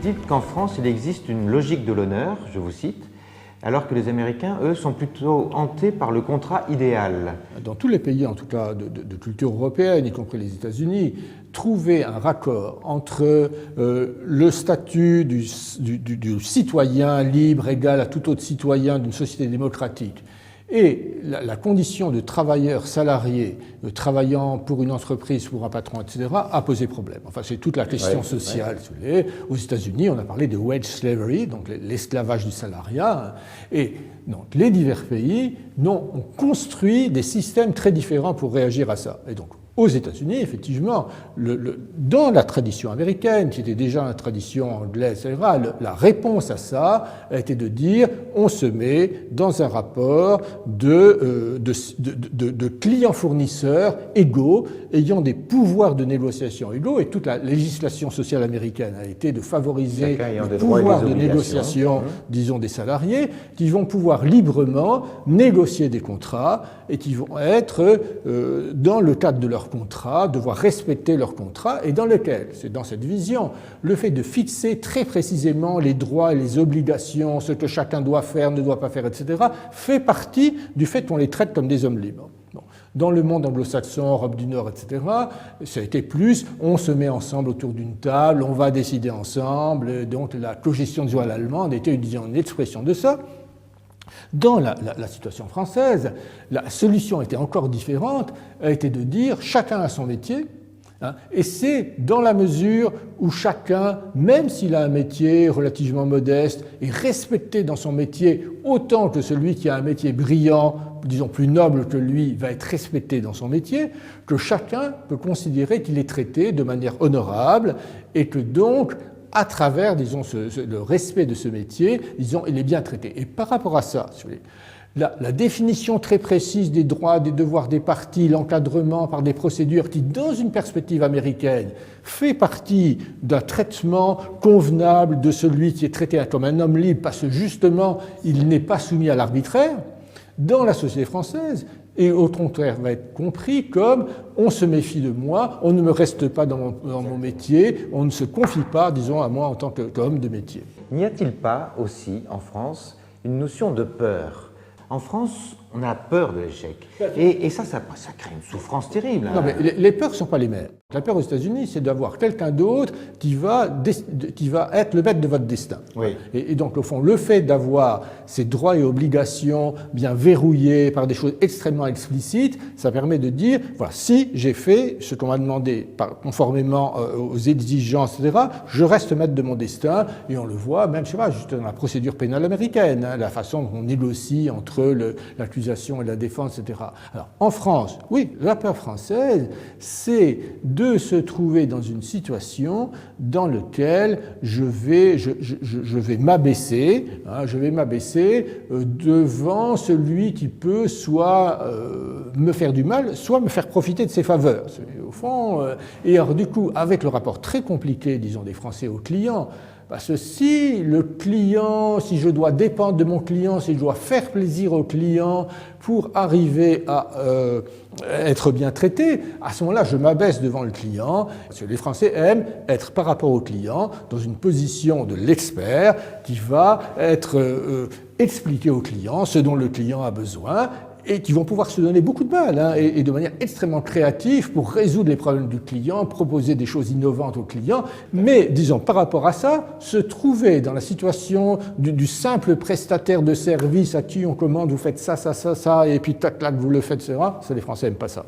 dites qu'en France, il existe une logique de l'honneur, je vous cite, alors que les Américains, eux, sont plutôt hantés par le contrat idéal. Dans tous les pays, en tout cas, de culture européenne, y compris les États-Unis, trouver un raccord entre le statut du citoyen libre, égal à tout autre citoyen d'une société démocratique, et la condition de travailleur salarié travaillant pour une entreprise, pour un patron, etc., a posé problème. Enfin, c'est toute la question sociale. Si vous voulez. Aux États-Unis, on a parlé de wage slavery, donc l'esclavage du salariat. Et donc, les divers pays ont construit des systèmes très différents pour réagir à ça. Et donc, aux États-Unis, effectivement, dans la tradition américaine, qui était déjà une tradition anglaise, etc., la réponse à ça a été de dire on se met dans un rapport de clients-fournisseurs égaux, ayant des pouvoirs de négociation égaux, et toute la législation sociale américaine a été de favoriser le pouvoir de négociation, disons, des salariés, qui vont pouvoir librement négocier des contrats et qui vont être, dans le cadre de leur contrat, devoir respecter leur contrat, et dans lequel, c'est dans cette vision, le fait de fixer très précisément les droits et les obligations, ce que chacun doit faire, ne doit pas faire, etc., fait partie du fait qu'on les traite comme des hommes libres. Bon. Dans le monde anglo-saxon, Europe du Nord, etc., ça a été plus, on se met ensemble autour d'une table, on va décider ensemble, donc la cogestion duale allemande était, disons, une expression de ça. Dans la situation française, la solution était encore différente, a été de dire chacun a son métier, hein, et c'est dans la mesure où chacun, même s'il a un métier relativement modeste, est respecté dans son métier autant que celui qui a un métier brillant, disons plus noble que lui, va être respecté dans son métier, que chacun peut considérer qu'il est traité de manière honorable et que donc, à travers, disons, le respect de ce métier, disons, il est bien traité. Et par rapport à ça, si vous voulez, la définition très précise des droits, des devoirs des parties, l'encadrement par des procédures qui, dans une perspective américaine, fait partie d'un traitement convenable de celui qui est traité comme un homme libre, parce que justement, il n'est pas soumis à l'arbitraire, dans la société française, et au contraire va être compris comme on se méfie de moi, on ne me reste pas dans mon métier, on ne se confie pas, disons, à moi en tant qu'homme de métier. N'y a-t-il pas aussi, en France, une notion de peur ? En France, on a peur de l'échec. Et ça crée une souffrance terrible. Hein. Non, mais les peurs ne sont pas les mêmes. La peur aux États-Unis, c'est d'avoir quelqu'un d'autre qui va être le maître de votre destin. Oui. Et donc, au fond, le fait d'avoir ces droits et obligations bien verrouillés par des choses extrêmement explicites, ça permet de dire, voilà, si j'ai fait ce qu'on m'a demandé conformément aux exigences, etc., je reste maître de mon destin. Et on le voit même, je sais pas, juste dans la procédure pénale américaine, hein, la façon dont on négocie entre l'accusation et la défense, etc. Alors, en France, oui, la peur française, c'est de se trouver dans une situation dans laquelle je vais m'abaisser, hein, devant celui qui peut soit me faire du mal, soit me faire profiter de ses faveurs. Au fond, et alors du coup, avec le rapport très compliqué, disons, des Français aux clients, parce que si je dois dépendre de mon client, si je dois faire plaisir au client pour arriver à être bien traité, à ce moment-là, je m'abaisse devant le client. Parce que les Français aiment être par rapport au client dans une position de l'expert qui va être expliqué au client ce dont le client a besoin, et qui vont pouvoir se donner beaucoup de mal, hein, et de manière extrêmement créative pour résoudre les problèmes du client, proposer des choses innovantes au client, mais, disons, par rapport à ça, se trouver dans la situation du simple prestataire de service à qui on commande, vous faites ça, et puis tac, tac, vous le faites, etc., ça, les Français n'aiment pas ça.